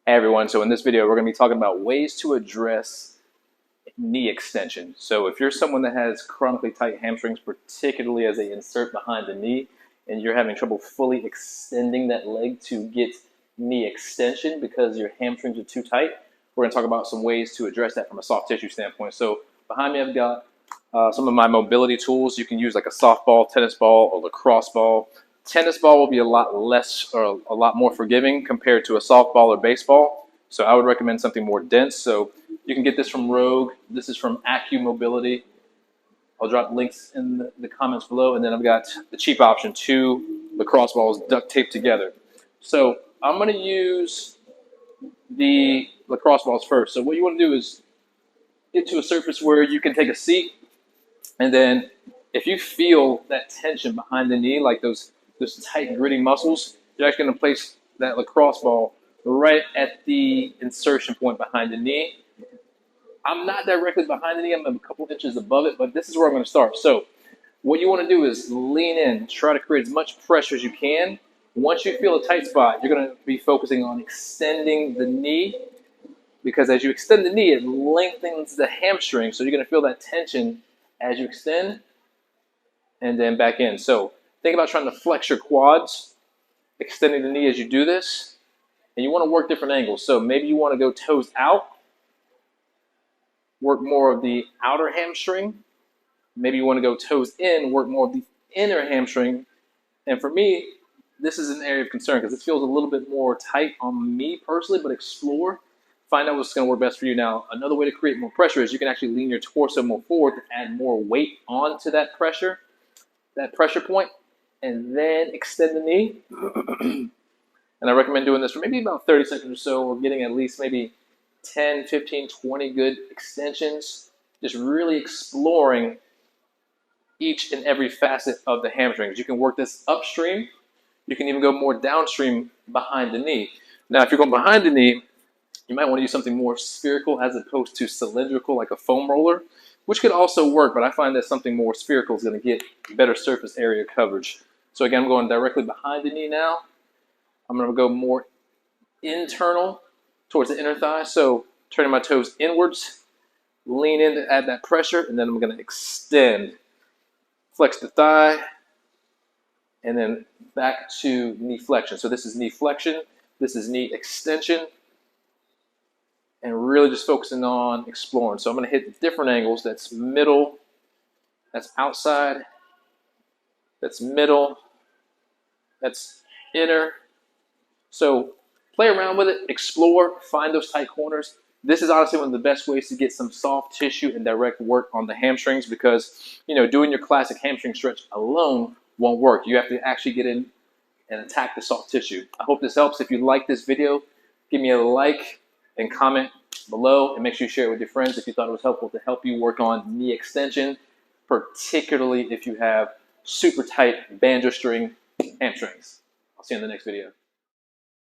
Hey everyone, so in this video we're going to be talking about ways to address knee extension. So if you're someone that has chronically tight hamstrings, particularly as they insert behind the knee, and you're having trouble fully extending that leg to get knee extension because your hamstrings are too tight, we're going to talk about some ways to address that from a soft tissue standpoint. So behind me I've got some of my mobility tools. You can use like a softball, tennis ball, or lacrosse ball. Tennis ball will be a lot less or a lot more forgiving compared to a softball or baseball. So I would recommend something more dense. So you can get this from Rogue. This is from Acu Mobility. I'll drop links in the comments below. And then I've got the cheap option, 2 lacrosse balls duct taped together. So I'm going to use the lacrosse balls first. So what you want to do is get to a surface where you can take a seat. And then if you feel that tension behind the knee, like those tight, gritty muscles, you're actually going to place that lacrosse ball right at the insertion point behind the knee. I'm not directly behind the knee. I'm a couple inches above it, but this is where I'm going to start. So what you want to do is lean in, try to create as much pressure as you can. Once you feel a tight spot, you're going to be focusing on extending the knee, because as you extend the knee, it lengthens the hamstring. So you're going to feel that tension as you extend and then back in. So think about trying to flex your quads, extending the knee as you do this. And you want to work different angles. So maybe you want to go toes out, work more of the outer hamstring. Maybe you want to go toes in, work more of the inner hamstring. And for me, this is an area of concern because this feels a little bit more tight on me personally, but explore. Find out what's going to work best for you. Now, another way to create more pressure is you can actually lean your torso more forward to add more weight onto that pressure point, and then extend the knee. And I recommend doing this for maybe about 30 seconds or so, or getting at least maybe 10, 15, 20 good extensions. Just really exploring each and every facet of the hamstrings. You can work this upstream. You can even go more downstream behind the knee. Now, if you're going behind the knee, you might want to use something more spherical as opposed to cylindrical, like a foam roller, which could also work, but I find that something more spherical is going to get better surface area coverage. So again, I'm going directly behind the knee now. I'm going to go more internal towards the inner thigh. So turning my toes inwards, lean in to add that pressure, and then I'm going to extend, flex the thigh, and then back to knee flexion. So this is knee flexion, this is knee extension, and really just focusing on exploring. So I'm going to hit different angles. That's middle, that's outside, that's middle, that's inner. So play around with it, explore, find those tight corners. This is honestly one of the best ways to get some soft tissue and direct work on the hamstrings, because doing your classic hamstring stretch alone won't work. You have to actually get in and attack the soft tissue. I hope this helps. If you like this video, give me a like and comment below, and make sure you share it with your friends if you thought it was helpful to help you work on knee extension, particularly if you have super tight banjo string hamstrings. I'll see you in the next video.